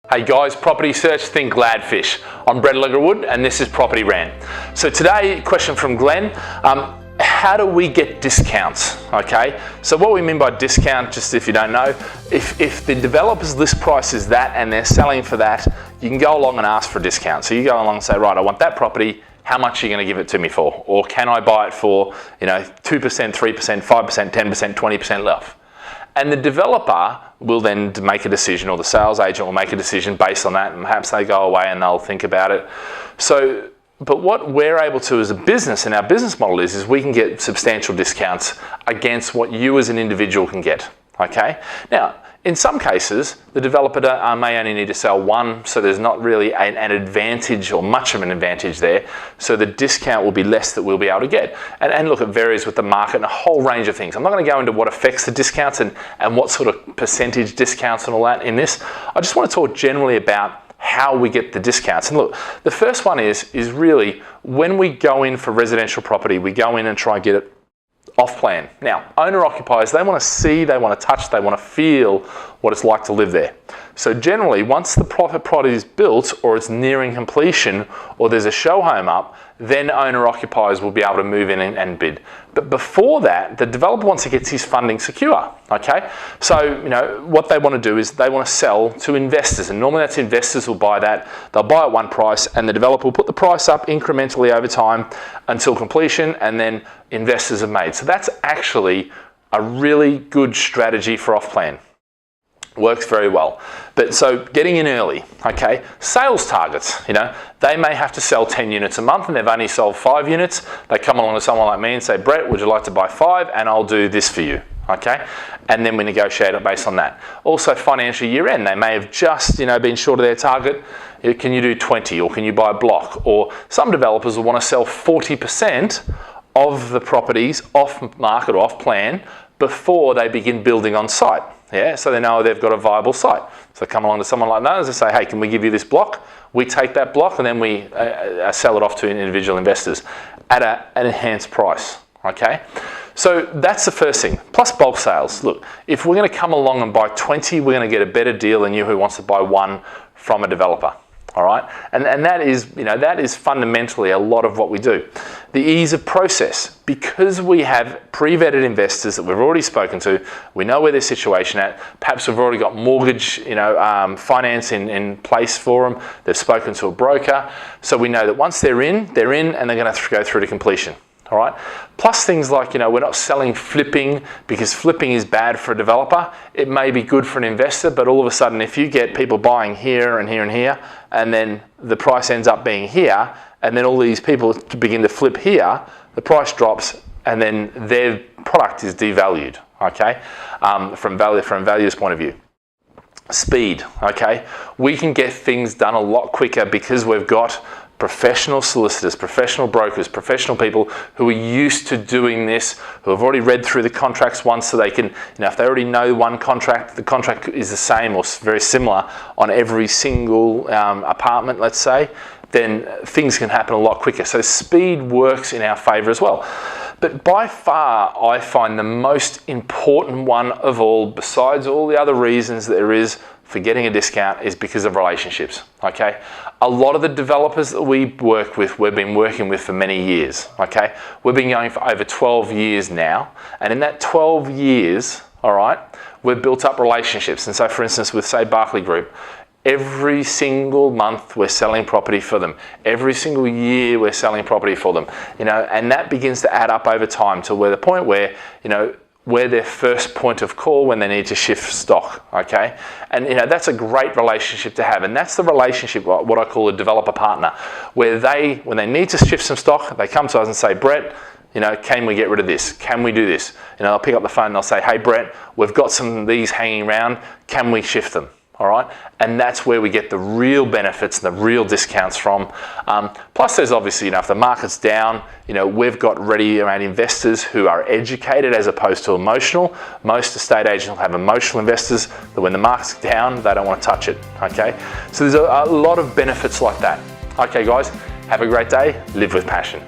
Hey guys, property search, think Gladfish. I'm Alegre-Wood and this is Property Rant. So today, question from Glenn, how do we get discounts, okay? So what we mean by discount, just if you don't know, if the developer's list price is that and they're selling for that, you can go along and ask for a discount. So you go along and say, right, I want that property, how much are you going to give it to me for? Or can I buy it for, 2%, 3%, 5%, 10%, 20% off? And the developer will then make a decision, or the sales agent will make a decision based on that, and perhaps they go away and they'll think about it. So, but what we're able to as a business, and our business model is we can get substantial discounts against what you as an individual can get, okay? Now, in some cases, the developer may only need to sell one, so there's not really an advantage or much of an advantage there. So the discount will be less that we'll be able to get. And look, it varies with the market and a whole range of things. I'm not going to go into what affects the discounts and what sort of percentage discounts and all that in this. I just want to talk generally about how we get the discounts. And look, the first one is really when we go in for residential property, we go in and try and get it off plan. Now, owner occupiers, they want to see, they want to touch, they want to feel what it's like to live there. So generally, once the property is built or it's nearing completion or there's a show home up, then owner occupiers will be able to move in and bid. But before that, the developer wants to get his funding secure, okay? So, what they want to do is they want to sell to investors, and normally that's investors will buy that. They'll buy at one price and the developer will put the price up incrementally over time until completion, and then investors are made. So that's actually a really good strategy for off-plan. Works very well. But so getting in early, okay? Sales targets, they may have to sell 10 units a month and they've only sold 5 units. They come along to someone like me and say, Brett, would you like to buy 5? And I'll do this for you, okay? And then we negotiate it based on that. Also financial year end, they may have just, been short of their target. Can you do 20 or can you buy a block? Or some developers will want to sell 40% of the properties off market or off plan before they begin building on site. Yeah, so they know they've got a viable site. So they come along to someone like that and say, hey, can we give you this block? We take that block and then we sell it off to individual investors at an enhanced price, okay? So that's the first thing, plus bulk sales. Look, if we're gonna come along and buy 20, we're gonna get a better deal than you who wants to buy 1 from a developer. All right, and that is, that is fundamentally a lot of what we do. The ease of process, because we have pre-vetted investors that we've already spoken to, we know where their situation at, perhaps we've already got mortgage, finance in place for them, they've spoken to a broker, so we know that once they're in and they're gonna go through to completion. All right. Plus things like, we're not selling flipping because flipping is bad for a developer. It may be good for an investor, but all of a sudden, if you get people buying here and here and here, and then the price ends up being here, and then all these people begin to flip here, the price drops, and then their product is devalued. Okay, from value's point of view. Speed. Okay, we can get things done a lot quicker because we've got professional solicitors, professional brokers, professional people who are used to doing this, who have already read through the contracts once, so they can, if they already know one contract, the contract is the same or very similar on every single apartment, let's say, then things can happen a lot quicker. So speed works in our favor as well. But by far, I find the most important one of all, besides all the other reasons there is for getting a discount, is because of relationships, okay? A lot of the developers that we work with, we've been working with for many years, okay? We've been going for over 12 years now, and in that 12 years, all right, we've built up relationships. And so, for instance, with, say, Barclay Group, every single month we're selling property for them. Every single year we're selling property for them, and that begins to add up over time to where the point where, we're their first point of call when they need to shift stock, okay? And that's a great relationship to have, and that's the relationship, what I call a developer partner, where when they need to shift some stock, they come to us and say, Brett, can we get rid of this? Can we do this? They'll pick up the phone and they'll say, hey Brett, we've got some of these hanging around, can we shift them? All right, and that's where we get the real benefits and the real discounts from. Plus there's obviously, if the market's down, we've got ready around investors who are educated as opposed to emotional. Most estate agents will have emotional investors that when the market's down, they don't want to touch it, okay? So there's a lot of benefits like that. Okay guys, have a great day, live with passion.